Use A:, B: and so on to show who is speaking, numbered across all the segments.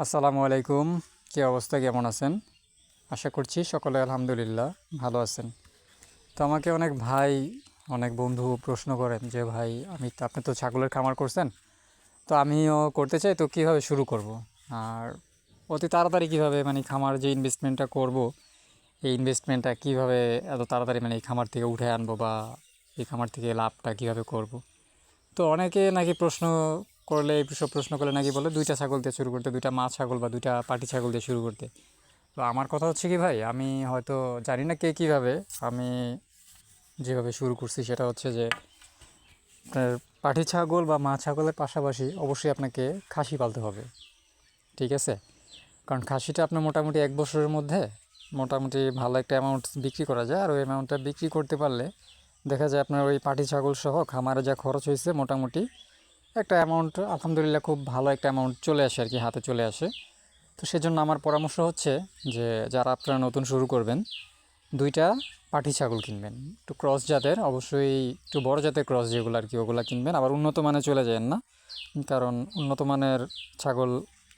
A: আসসালামু আলাইকুম। কী অবস্থা, কেমন আছেন? আশা করছি সকলে আলহামদুলিল্লাহ ভালো আছেন। তো আমাকে অনেক ভাই, অনেক বন্ধু প্রশ্ন করেন যে ভাই, আপনি তো ছাগলের খামার করছেন, তো আমিও করতে চাই, তো কীভাবে শুরু করব? আর অতি তাড়াতাড়ি কীভাবে মানে খামার যে ইনভেস্টমেন্টটা করব, এই ইনভেস্টমেন্টটা কীভাবে এত তাড়াতাড়ি মানে এই খামার থেকে উঠে আনবো, বা এই খামার থেকে লাভটা কীভাবে করব? তো অনেকে নাকি এইসব প্রশ্ন করলে নাকি বলে দুইটা ছাগল দিয়ে শুরু করতে, দুইটা মা ছাগল বা দুইটা পাটি ছাগল দিয়ে শুরু করতে। তো আমার কথা হচ্ছে কি ভাই, আমি হয়তো জানি না কে কীভাবে, আমি যেভাবে শুরু করছি সেটা হচ্ছে যে আপনার পাটি ছাগল বা মা ছাগলের পাশাপাশি অবশ্যই আপনাকে খাসি পালতে হবে, ঠিক আছে? কারণ খাসিটা আপনার মোটামুটি 1 বছরের মধ্যে মোটামুটি ভালো একটা অ্যামাউন্ট বিক্রি করা যায়, আর ওই অ্যামাউন্টটা বিক্রি করতে পারলে দেখা যায় আপনার ওই পাটি ছাগল সহ খামারে যা খরচ হয়েছে মোটামুটি একটা অ্যামাউন্ট, আলহামদুলিল্লাহ খুব ভালো একটা অ্যামাউন্ট চলে আসে আর কি, হাতে চলে আসে। তো সেজন্য আমার পরামর্শ হচ্ছে যে যারা আপনারা নতুন শুরু করবেন, দুইটা পাটি ছাগল কিনবেন, একটু ক্রস জাতের, অবশ্যই একটু বড় জাতের ক্রস যেগুলো আর কি, ওগুলো কিনবেন। আবার উন্নত মানে চলে যায় না, কারণ উন্নত মানের ছাগল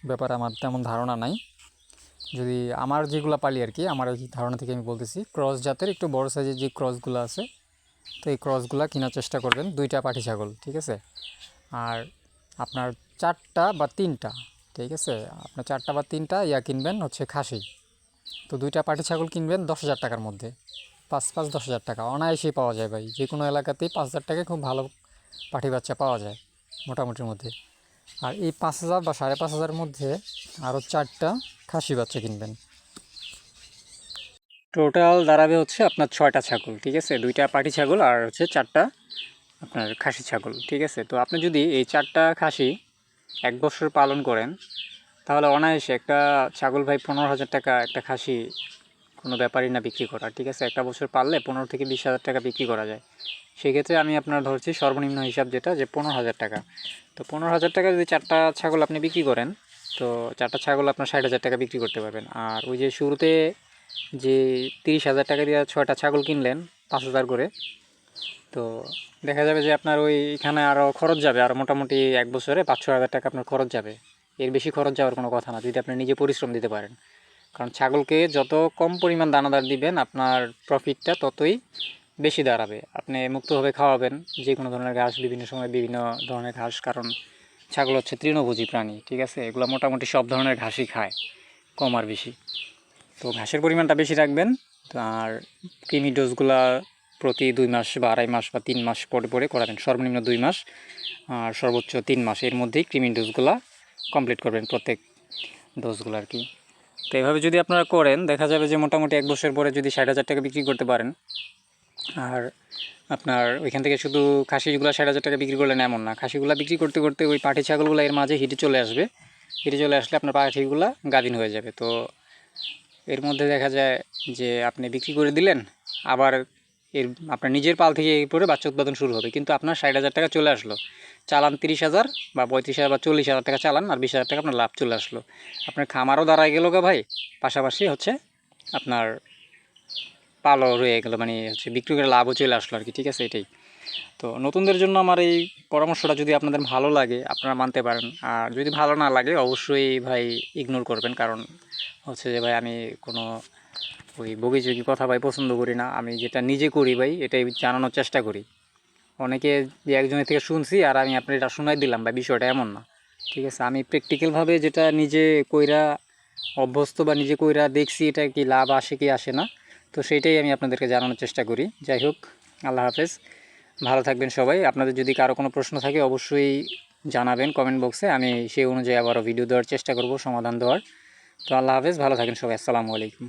A: ব্যাপারে আমার তেমন ধারণা নাই। যদি আমার যেগুলো পালি আর কি, আমার এই ধারণা থেকে আমি বলতেছি, ক্রস জাতের একটু বড় সাইজের যে ক্রসগুলো আছে, তো এই ক্রসগুলো কেনার চেষ্টা করবেন, দুইটা পাটি ছাগল, ঠিক আছে? আর আপনার 4টা বা 3টা, ঠিক আছে, আপনার 4টা বা 3টা কিনবেন হচ্ছে খাসি। তো দুইটা পাটি ছাগল কিনবেন 10,000 টাকার মধ্যে, 5-10,000 টাকা অনায়াসেই পাওয়া যায় ভাই, যে কোনো এলাকাতেই 5,000 টাকায় খুব ভালো পাঠি বাচ্চা পাওয়া যায় মোটামুটির মধ্যে। আর এই 5,000 বা 5,500-এর মধ্যে আরও 4টা খাসি বাচ্চা কিনবেন। টোটাল দাঁড়াবে হচ্ছে আপনার 6টা ছাগল, ঠিক আছে, দুইটা পাটি ছাগল আর হচ্ছে 4টা আপনার খাসি ছাগল, ঠিক আছে? তো আপনি যদি এই 4টা খাসি 1 বছর পালন করেন, তাহলে অনায়াসে একটা ছাগল ভাই 15,000 টাকা, একটা খাসি কোনো ব্যাপারই না বিক্রি করা, ঠিক আছে? একটা বছর পাললে 15 থেকে 20 হাজার টাকা বিক্রি করা যায়। সেক্ষেত্রে আমি আপনার ধরছি সর্বনিম্ন হিসাব যেটা, যে 15,000 টাকা। তো 15,000 টাকা যদি 4টা ছাগল আপনি বিক্রি করেন, তো 4টা ছাগল আপনার 60,000 টাকা বিক্রি করতে পারবেন। আর ওই যে শুরুতে যে 30,000 টাকা দিয়ে 6টা ছাগল কিনলেন 5,000 করে, তো দেখা যাবে যে আপনার ওইখানে আরও খরচ যাবে, আর মোটামুটি 1 বছরে 5-6 হাজার টাকা আপনার খরচ যাবে। এর বেশি খরচ যাওয়ার কোনো কথা না, যদি আপনি নিজে পরিশ্রম দিতে পারেন। কারণ ছাগলকে যত কম পরিমাণ দানাদার দিবেন, আপনার প্রফিটটা ততই বেশি দাঁড়াবে। আপনি মুক্তভাবে খাওয়াবেন যে কোনো ধরনের ঘাস, বিভিন্ন সময় বিভিন্ন ধরনের ঘাস, কারণ ছাগল হচ্ছে তৃণভোজী প্রাণী, ঠিক আছে? এগুলো মোটামুটি সব ধরনের ঘাসই খায়, কম আর বেশি। তো ঘাসের পরিমাণটা বেশি রাখবেন। আর কৃমি ডোজগুলা প্রতি 2 মাস বা 2.5 মাস বা 3 মাস পরে পরে করাবেন, সর্বনিম্ন 2 মাস আর সর্বোচ্চ 3 মাস, এর মধ্যেই কৃমি ডোজগুলা কমপ্লিট করবেন, প্রত্যেক ডোজগুলো আর কি। তো এভাবে যদি আপনারা করেন, দেখা যাবে যে মোটামুটি 1 বছর পরে যদি 60,000 টাকা বিক্রি করতে পারেন। আর আপনার ওইখান থেকে শুধু খাসিগুলো 60,000 টাকা বিক্রি করলেন এমন না, খাসিগুলো বিক্রি করতে করতে ওই পাটি ছাগলগুলো এর মাঝে হিটে চলে আসবে। হিটে চলে আসলে আপনার পাখিগুলো গাভিন হয়ে যাবে। তো এর মধ্যে দেখা যায় যে আপনি বিক্রি করে দিলেন, আবার আপনার নিজের পাল থেকে পরে বাচ্চা উৎপাদন শুরু হবে, কিন্তু আপনার 60,000 টাকা চলে আসলো। চালান 30,000 বা 35,000 বা 40,000 টাকা চালান, আর 20,000 টাকা আপনার লাভ চলে আসলো। আপনার খামারও দাঁড়ায় গেল গা ভাই, পাশাপাশি হচ্ছে আপনার পালও রয়ে গেলো, মানে হচ্ছে বিক্রি করে লাভও চলে আসলো আর কি, ঠিক আছে? এটাই। তো নতুনদের জন্য আমার এই পরামর্শটা যদি আপনাদের ভালো লাগে আপনারা মানতে পারেন, আর যদি ভালো না লাগে অবশ্যই ভাই ইগনোর করবেন। কারণ হচ্ছে যে ভাই, আমি কোনো ওই বগিচগি কথা ভাই পছন্দ করি না। আমি যেটা নিজে করি ভাই, এটাই জানানোর চেষ্টা করি। অনেকে যে একজনের থেকে শুনছি আর আমি আপনার এটা শোনাই দিলাম ভাই, বিষয়টা এমন না, ঠিক আছে? আমি প্র্যাকটিক্যালভাবে যেটা নিজে কইরা অভ্যস্ত বা নিজে কইরা দেখছি, এটা কি লাভ আসে কি আসে না, তো সেইটাই আমি আপনাদেরকে জানানোর চেষ্টা করি। যাই হোক, আল্লাহ হাফেজ, ভালো থাকবেন সবাই। আপনাদের যদি কারো কোনো প্রশ্ন থাকে অবশ্যই জানাবেন কমেন্ট বক্সে, আমি সেই অনুযায়ী আবারও ভিডিও দেওয়ার চেষ্টা করব, সমাধান দেওয়ার। তো আল্লাহ হাফেজ, ভালো থাকেন সবাই, আসসালামু আলাইকুম।